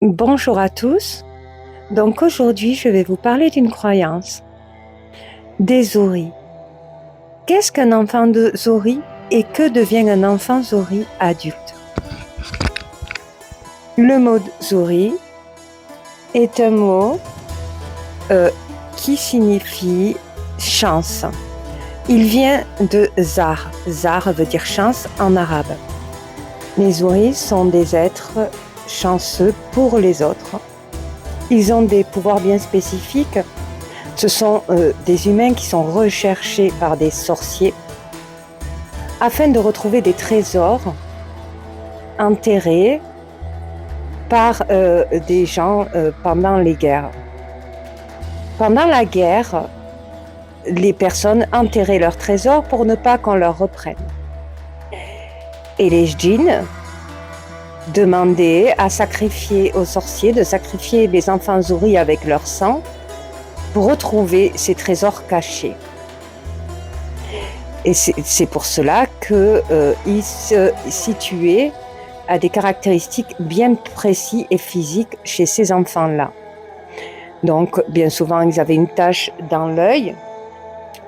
Bonjour à tous. Donc aujourd'hui, je vais vous parler d'une croyance. Des Zori. Qu'est-ce qu'un enfant de Zori et que devient un enfant Zori adulte? Le mot Zori est un mot qui signifie chance. Il vient de Zar. Zar veut dire chance en arabe. Les Zoris sont des êtres chanceux pour les autres. Ils ont des pouvoirs bien spécifiques. Ce sont des humains qui sont recherchés par des sorciers afin de retrouver des trésors enterrés par des gens pendant les guerres. Pendant la guerre, les personnes enterraient leurs trésors pour ne pas qu'on leur reprenne. Et les djinns demandaient à sacrifier aux sorciers, de sacrifier les enfants Zori avec leur sang pour retrouver ces trésors cachés. Et c'est pour cela qu'ils se situaient à des caractéristiques bien précises et physiques chez ces enfants-là. Donc, bien souvent, ils avaient une tache dans l'œil.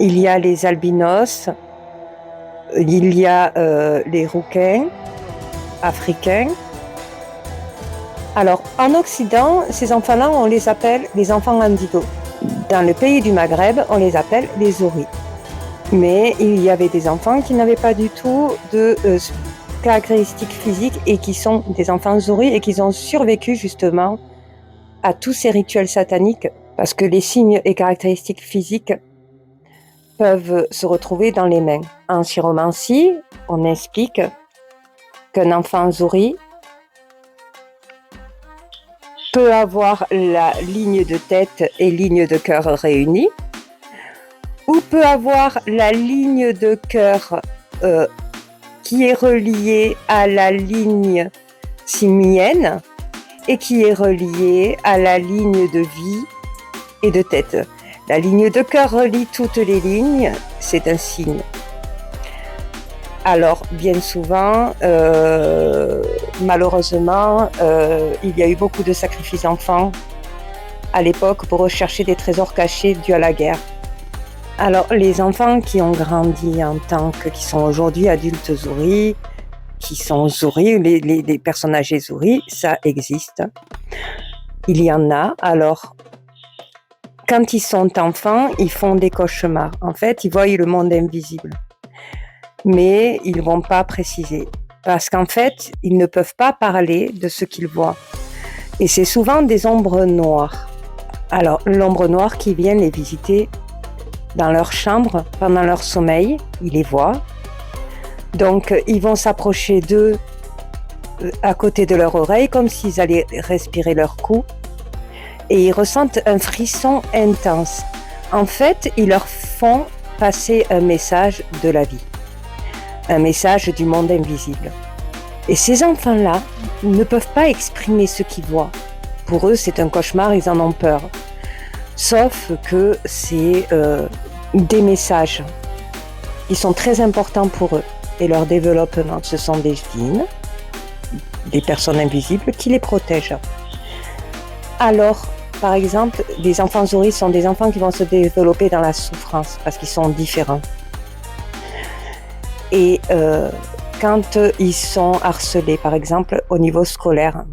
Il y a les albinos, il y a les rouquins africains. Alors, en Occident, ces enfants-là, on les appelle les enfants indigos. Dans le pays du Maghreb, on les appelle les Zoris. Mais il y avait des enfants qui n'avaient pas du tout de caractéristiques physiques et qui sont des enfants Zoris et qui ont survécu justement à tous ces rituels sataniques parce que les signes et caractéristiques physiques peuvent se retrouver dans les mains. En chiromancie, on explique qu'un enfant Zori peut avoir la ligne de tête et ligne de cœur réunies, ou peut avoir la ligne de cœur qui est reliée à la ligne simienne et qui est reliée à la ligne de vie et de tête. La ligne de cœur relie toutes les lignes, c'est un signe. Alors, bien souvent, malheureusement, il y a eu beaucoup de sacrifices d'enfants à l'époque pour rechercher des trésors cachés dus à la guerre. Alors, les enfants qui ont grandi en tant que, qui sont aujourd'hui adultes Zori, qui sont Zori, les personnes âgées Zori, ça existe. Il y en a. Alors, quand ils sont enfants, ils font des cauchemars. En fait, ils voient le monde invisible. Mais ils ne vont pas préciser. Parce qu'en fait, ils ne peuvent pas parler de ce qu'ils voient. Et c'est souvent des ombres noires. Alors, l'ombre noire qui vient les visiter dans leur chambre pendant leur sommeil, ils les voient. Donc, ils vont s'approcher d'eux à côté de leur oreille, comme s'ils allaient respirer leur cou. Et ils ressentent un frisson intense. En fait, ils leur font passer un message de la vie. Un message du monde invisible. Et ces enfants-là ne peuvent pas exprimer ce qu'ils voient. Pour eux, c'est un cauchemar, ils en ont peur. Sauf que c'est des messages qui sont très importants pour eux. Et leur développement, ce sont des djinns, des personnes invisibles qui les protègent. Alors, par exemple, les enfants Zori sont des enfants qui vont se développer dans la souffrance parce qu'ils sont différents. Et quand ils sont harcelés, par exemple, au niveau scolaire,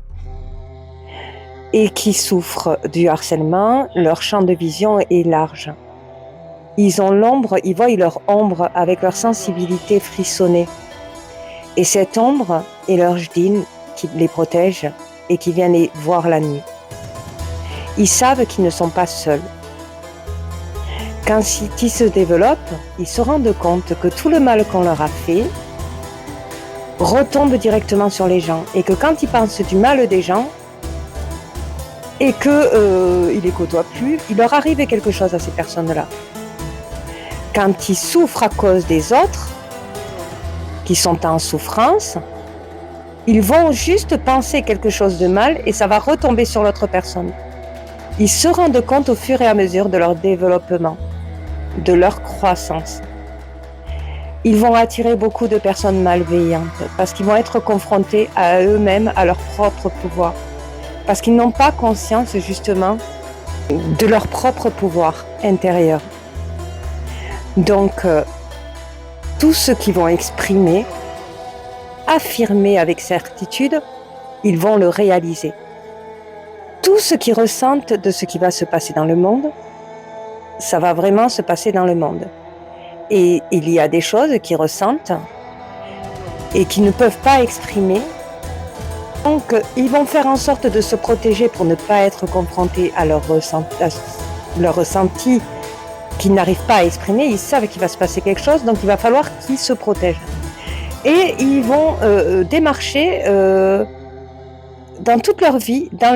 et qui souffrent du harcèlement, leur champ de vision est large. Ils ont l'ombre, ils voient leur ombre avec leur sensibilité frissonnée. Et cette ombre est leur djinn qui les protège et qui vient les voir la nuit. Ils savent qu'ils ne sont pas seuls. Quand ils se développent, ils se rendent compte que tout le mal qu'on leur a fait retombe directement sur les gens et que quand ils pensent du mal des gens et qu'ils les côtoient plus, il leur arrive quelque chose à ces personnes-là. Quand ils souffrent à cause des autres, qui sont en souffrance, ils vont juste penser quelque chose de mal et ça va retomber sur l'autre personne. Ils se rendent compte au fur et à mesure de leur développement, de leur croissance. Ils vont attirer beaucoup de personnes malveillantes parce qu'ils vont être confrontés à eux-mêmes, à leur propre pouvoir. parce qu'ils n'ont pas conscience justement de leur propre pouvoir intérieur. Donc, tout ce qu'ils vont exprimer, affirmer avec certitude, ils vont le réaliser. Tout ce qu'ils ressentent de ce qui va se passer dans le monde, ça va vraiment se passer dans le monde. Et il y a des choses qu'ils ressentent et qu'ils ne peuvent pas exprimer. Donc, ils vont faire en sorte de se protéger pour ne pas être confrontés à leur ressenti qu'ils n'arrivent pas à exprimer. Ils savent qu'il va se passer quelque chose, donc il va falloir qu'ils se protègent. Et ils vont démarcher dans toute leur vie, dans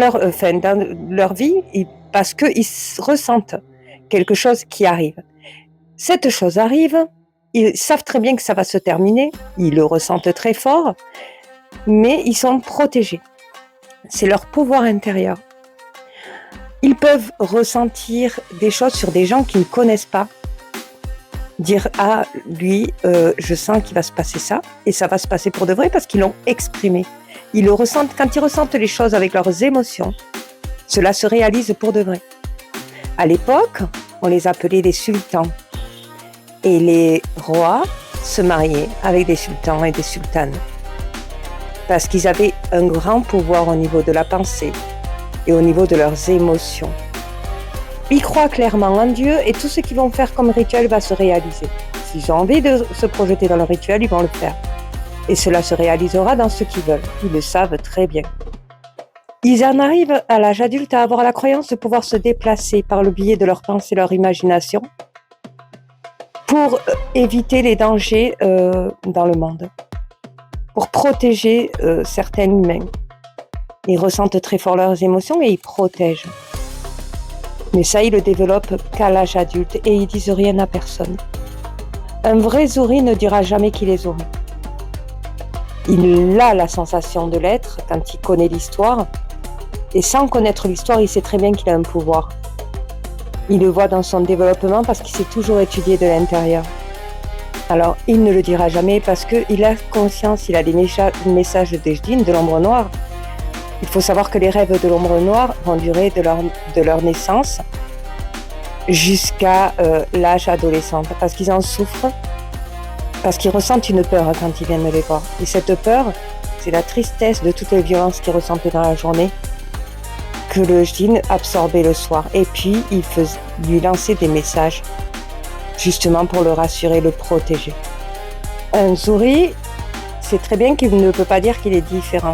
leur vie, parce qu'ils ressentent quelque chose qui arrive. Cette chose arrive, ils savent très bien que ça va se terminer, ils le ressentent très fort, mais ils sont protégés. C'est leur pouvoir intérieur. Ils peuvent ressentir des choses sur des gens qu'ils ne connaissent pas. Dire « Ah, lui, je sens qu'il va se passer ça » et ça va se passer pour de vrai parce qu'ils l'ont exprimé. Ils le ressentent, quand ils ressentent les choses avec leurs émotions, cela se réalise pour de vrai. À l'époque, on les appelait les sultans. Et les rois se mariaient avec des sultans et des sultanes. Parce qu'ils avaient un grand pouvoir au niveau de la pensée et au niveau de leurs émotions. Ils croient clairement en Dieu et tout ce qu'ils vont faire comme rituel va se réaliser. S'ils ont envie de se projeter dans le rituel, ils vont le faire. Et cela se réalisera dans ce qu'ils veulent. Ils le savent très bien. Ils en arrivent à l'âge adulte à avoir la croyance de pouvoir se déplacer par le biais de leur pensée et leur imagination pour éviter les dangers dans le monde, pour protéger certains humains. Ils ressentent très fort leurs émotions et ils protègent. Mais ça, ils le développent qu'à l'âge adulte et ils disent rien à personne. Un vrai Zouri ne dira jamais qu'il est Zouri. Il a la sensation de l'être quand il connaît l'histoire. Et sans connaître l'histoire, il sait très bien qu'il a un pouvoir. Il le voit dans son développement parce qu'il s'est toujours étudié de l'intérieur. Alors, il ne le dira jamais parce qu'il a conscience, il a des messages d'Ejdin, de l'ombre noire. Il faut savoir que les rêves de l'ombre noire vont durer de leur naissance jusqu'à l'âge adolescent, parce qu'ils en souffrent, parce qu'ils ressentent une peur quand ils viennent les voir. Et cette peur, c'est la tristesse de toutes les violences qu'ils ressentent dans la journée, que le djinn absorbait le soir. Et puis, il lui lançait des messages, justement pour le rassurer, le protéger. Un Zouri, c'est très bien qu'il ne peut pas dire qu'il est différent.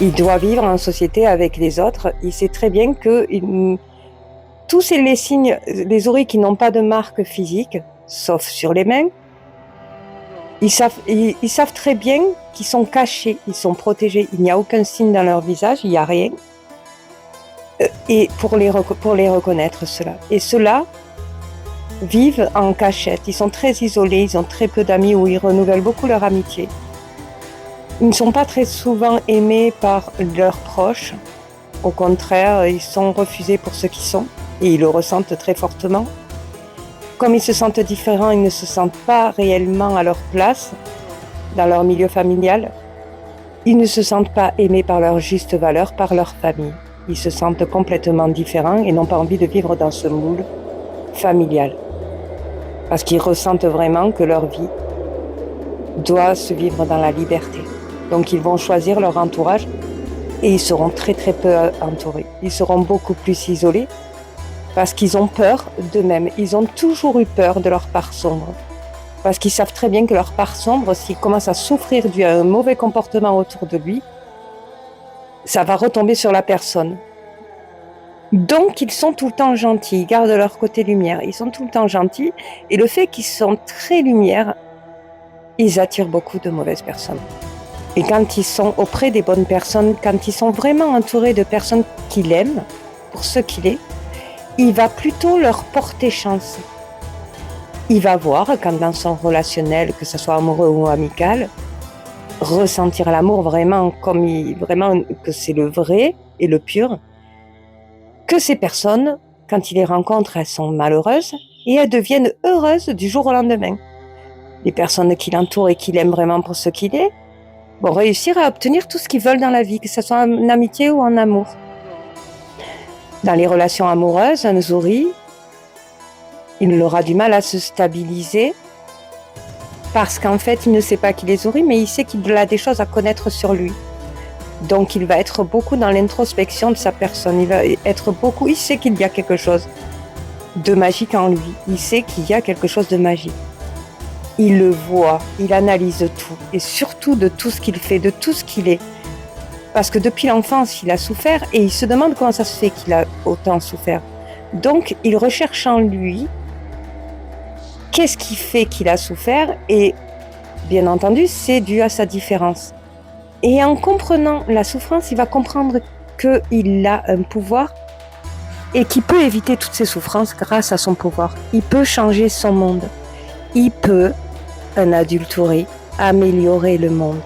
Il doit vivre en société avec les autres. Il sait très bien que tous les signes, les Zouris qui n'ont pas de marque physique, sauf sur les mains, ils savent très bien qu'ils sont cachés, ils sont protégés. Il n'y a aucun signe dans leur visage, il n'y a rien. Et pour les reconnaître, cela. Et ceux-là vivent en cachette. Ils sont très isolés, ils ont très peu d'amis où ils renouvellent beaucoup leur amitié. Ils ne sont pas très souvent aimés par leurs proches. Au contraire, ils sont refusés pour ce qu'ils sont et ils le ressentent très fortement. Comme ils se sentent différents, ils ne se sentent pas réellement à leur place dans leur milieu familial. Ils ne se sentent pas aimés par leur juste valeur, par leur famille. Ils se sentent complètement différents et n'ont pas envie de vivre dans ce moule familial. Parce qu'ils ressentent vraiment que leur vie doit se vivre dans la liberté. Donc ils vont choisir leur entourage et ils seront très très peu entourés. Ils seront beaucoup plus isolés parce qu'ils ont peur d'eux-mêmes. Ils ont toujours eu peur de leur part sombre. Parce qu'ils savent très bien que leur part sombre, s'ils commencent à souffrir dû à un mauvais comportement autour de lui, ça va retomber sur la personne. Donc ils sont tout le temps gentils, ils gardent leur côté lumière. Ils sont tout le temps gentils et le fait qu'ils sont très lumière, ils attirent beaucoup de mauvaises personnes. Et quand ils sont auprès des bonnes personnes, quand ils sont vraiment entourés de personnes qu'il aime, pour ce qu'il est, il va plutôt leur porter chance. Il va voir, quand dans son relationnel, que ce soit amoureux ou amical, ressentir l'amour vraiment vraiment que c'est le vrai et le pur, que ces personnes, quand il les rencontre, elles sont malheureuses et elles deviennent heureuses du jour au lendemain. Les personnes qui l'entourent et qui l'aiment vraiment pour ce qu'il est, vont réussir à obtenir tout ce qu'ils veulent dans la vie, que ce soit en amitié ou en amour. Dans les relations amoureuses, un Zuri, il aura du mal à se stabiliser parce qu'en fait, il ne sait pas qu'il est Zuri, mais il sait qu'il a des choses à connaître sur lui. Donc, il va être beaucoup dans l'introspection de sa personne. Il sait qu'il y a quelque chose de magique en lui. Il sait qu'il y a quelque chose de magique. Il le voit, il analyse tout, et surtout de tout ce qu'il fait, de tout ce qu'il est. Parce que depuis l'enfance, il a souffert et il se demande comment ça se fait qu'il a autant souffert. Donc, il recherche en lui qu'est-ce qui fait qu'il a souffert, et bien entendu, c'est dû à sa différence. Et en comprenant la souffrance, il va comprendre qu'il a un pouvoir et qu'il peut éviter toutes ces souffrances grâce à son pouvoir. Il peut changer son monde. Il peut, un adulte Zuri, améliorer le monde.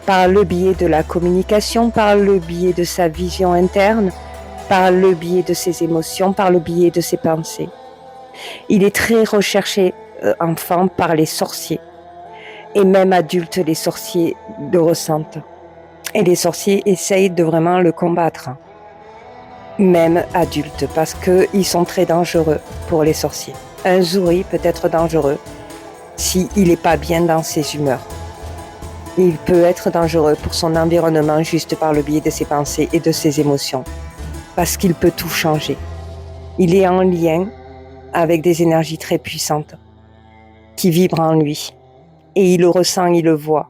Par le biais de la communication, par le biais de sa vision interne, par le biais de ses émotions, par le biais de ses pensées. Il est très recherché, enfant, par les sorciers. Et même adultes, les sorciers le ressentent. Et les sorciers essayent de vraiment le combattre. Même adultes, parce qu'ils sont très dangereux pour les sorciers. Un Zuri peut être dangereux s'il n'est pas bien dans ses humeurs. Il peut être dangereux pour son environnement juste par le biais de ses pensées et de ses émotions, parce qu'il peut tout changer. Il est en lien avec des énergies très puissantes qui vibrent en lui, et il le ressent, il le voit.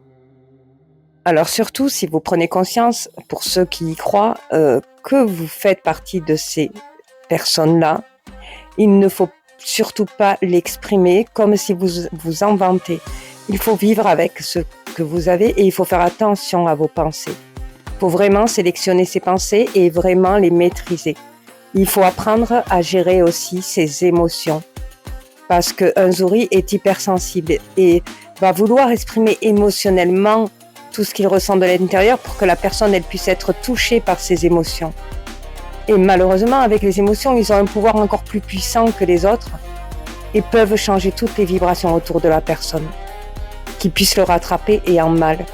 Alors surtout, si vous prenez conscience, pour ceux qui y croient, que vous faites partie de ces personnes-là, il ne faut surtout pas l'exprimer comme si vous vous en vantez. Il faut vivre avec ce que vous avez et il faut faire attention à vos pensées. Il faut vraiment sélectionner ses pensées et vraiment les maîtriser. Il faut apprendre à gérer aussi ses émotions, parce qu'un Zuri est hypersensible et va vouloir exprimer émotionnellement tout ce qu'il ressent de l'intérieur pour que la personne elle puisse être touchée par ses émotions. Et malheureusement, avec les émotions, ils ont un pouvoir encore plus puissant que les autres et peuvent changer toutes les vibrations autour de la personne, qui puissent le rattraper et en mal.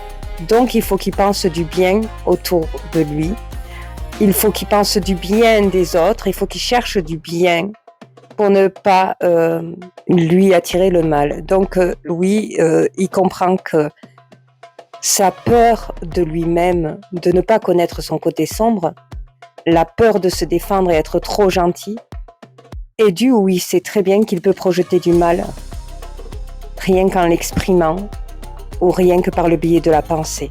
Donc il faut qu'il pense du bien autour de lui, il faut qu'il pense du bien des autres, il faut qu'il cherche du bien pour ne pas lui attirer le mal. Donc oui, il comprend que sa peur de lui-même, de ne pas connaître son côté sombre, la peur de se défendre et être trop gentil, est due où il sait très bien qu'il peut projeter du mal, rien qu'en l'exprimant, ou rien que par le biais de la pensée.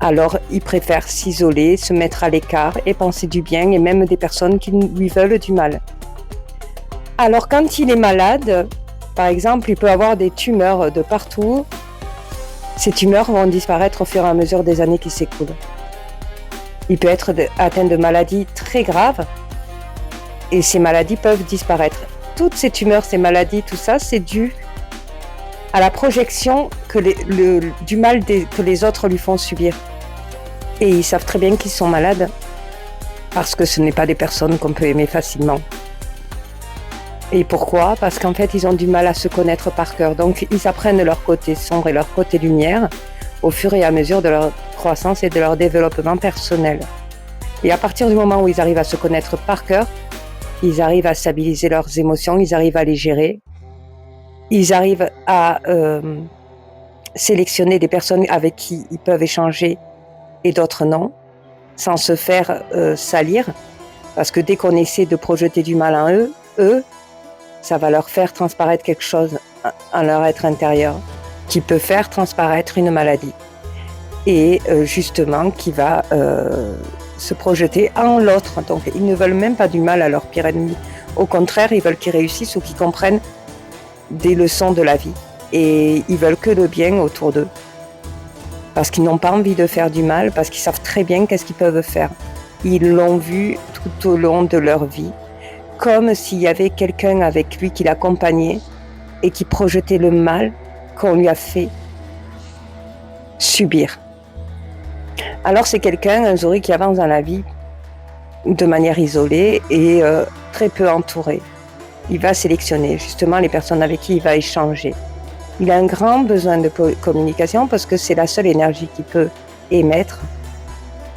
Alors, il préfère s'isoler, se mettre à l'écart et penser du bien, et même des personnes qui lui veulent du mal. Alors, quand il est malade, par exemple, il peut avoir des tumeurs de partout. Ces tumeurs vont disparaître au fur et à mesure des années qui s'écoulent. Il peut être atteint de maladies très graves et ces maladies peuvent disparaître. Toutes ces tumeurs, ces maladies, tout ça, c'est dû à la projection du mal que les autres lui font subir. Et ils savent très bien qu'ils sont malades parce que ce n'est pas des personnes qu'on peut aimer facilement. Et pourquoi ? Parce qu'en fait, ils ont du mal à se connaître par cœur. Donc, ils apprennent leur côté sombre et leur côté lumière au fur et à mesure de leur croissance et de leur développement personnel. Et à partir du moment où ils arrivent à se connaître par cœur, ils arrivent à stabiliser leurs émotions, ils arrivent à les gérer, ils arrivent à sélectionner des personnes avec qui ils peuvent échanger et d'autres non, sans se faire salir. Parce que dès qu'on essaie de projeter du mal en eux, ça va leur faire transparaître quelque chose en leur être intérieur qui peut faire transparaître une maladie et justement qui va se projeter en l'autre. Donc ils ne veulent même pas du mal à leur pire ennemi. Au contraire, ils veulent qu'ils réussissent ou qu'ils comprennent des leçons de la vie et ils veulent que le bien autour d'eux parce qu'ils n'ont pas envie de faire du mal, parce qu'ils savent très bien qu'est-ce qu'ils peuvent faire. Ils l'ont vu tout au long de leur vie, comme s'il y avait quelqu'un avec lui qui l'accompagnait et qui projetait le mal qu'on lui a fait subir. Alors c'est quelqu'un, un Zuri, qui avance dans la vie de manière isolée et très peu entouré. Il va sélectionner justement les personnes avec qui il va échanger. Il a un grand besoin de communication parce que c'est la seule énergie qu'il peut émettre,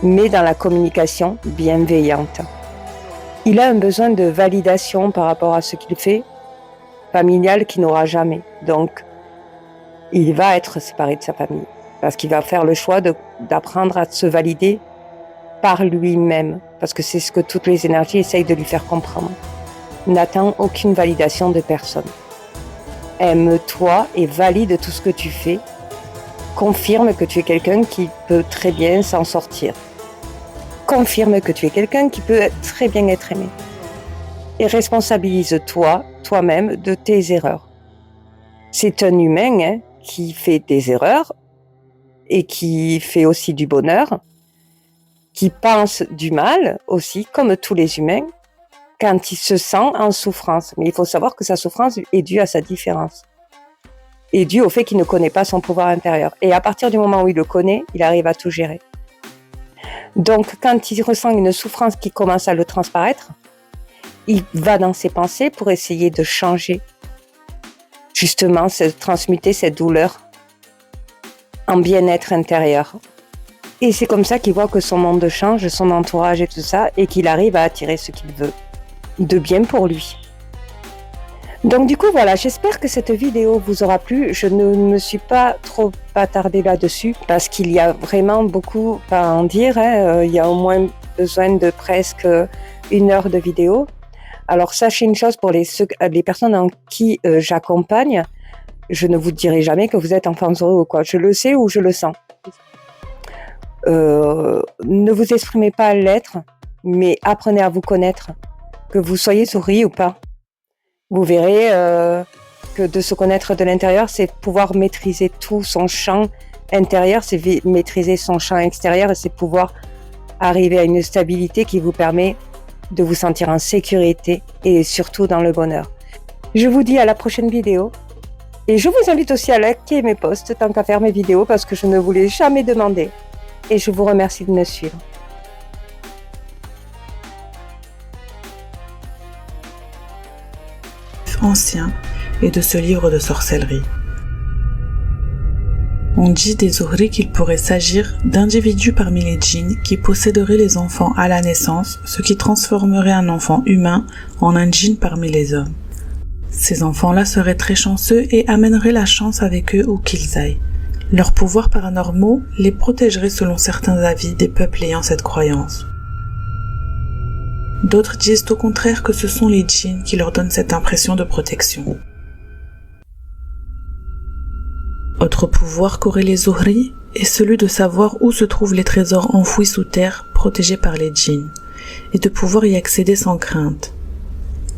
mais dans la communication bienveillante. Il a un besoin de validation par rapport à ce qu'il fait, familial, qu'il n'aura jamais. Donc, il va être séparé de sa famille parce qu'il va faire le choix d'apprendre à se valider par lui-même, parce que c'est ce que toutes les énergies essayent de lui faire comprendre. N'attends aucune validation de personne. Aime-toi et valide tout ce que tu fais. Confirme que tu es quelqu'un qui peut très bien s'en sortir. Confirme que tu es quelqu'un qui peut très bien être aimé. Et responsabilise-toi, toi-même, de tes erreurs. C'est un humain qui fait des erreurs et qui fait aussi du bonheur, qui pense du mal aussi, comme tous les humains, quand il se sent en souffrance. Mais il faut savoir que sa souffrance est due à sa différence, est due au fait qu'il ne connaît pas son pouvoir intérieur. Et à partir du moment où il le connaît, il arrive à tout gérer. Donc, quand il ressent une souffrance qui commence à le transparaître, il va dans ses pensées pour essayer de changer, justement, transmuter cette douleur en bien-être intérieur. Et c'est comme ça qu'il voit que son monde change, son entourage et tout ça, et qu'il arrive à attirer ce qu'il veut, de bien pour lui. Donc du coup, voilà, j'espère que cette vidéo vous aura plu. Je ne me suis pas trop attardée là-dessus, parce qu'il y a vraiment beaucoup à en dire. Il y a au moins besoin de presque 1 heure de vidéo. Alors sachez une chose, pour les personnes en qui j'accompagne, je ne vous dirai jamais que vous êtes enfants heureux ou quoi. Je le sais ou je le sens. Ne vous exprimez pas à l'être, mais apprenez à vous connaître. Que vous soyez souris ou pas. Vous verrez que de se connaître de l'intérieur, c'est pouvoir maîtriser tout son champ intérieur, c'est maîtriser son champ extérieur et c'est pouvoir arriver à une stabilité qui vous permet de vous sentir en sécurité et surtout dans le bonheur. Je vous dis à la prochaine vidéo. Et je vous invite aussi à liker mes posts tant qu'à faire mes vidéos parce que je ne vous l'ai jamais demandé. Et je vous remercie de me suivre. Ancien et de ce livre de sorcellerie. On dit des Zuhri qu'il pourrait s'agir d'individus parmi les djinns qui posséderaient les enfants à la naissance, ce qui transformerait un enfant humain en un djinn parmi les hommes. Ces enfants-là seraient très chanceux et amèneraient la chance avec eux où qu'ils aillent. Leurs pouvoirs paranormaux les protégeraient selon certains avis des peuples ayant cette croyance. D'autres disent au contraire que ce sont les djinns qui leur donnent cette impression de protection. Autre pouvoir qu'auraient les Zuhri est celui de savoir où se trouvent les trésors enfouis sous terre protégés par les djinns, et de pouvoir y accéder sans crainte.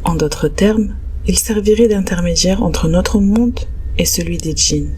En d'autres termes, ils serviraient d'intermédiaire entre notre monde et celui des djinns.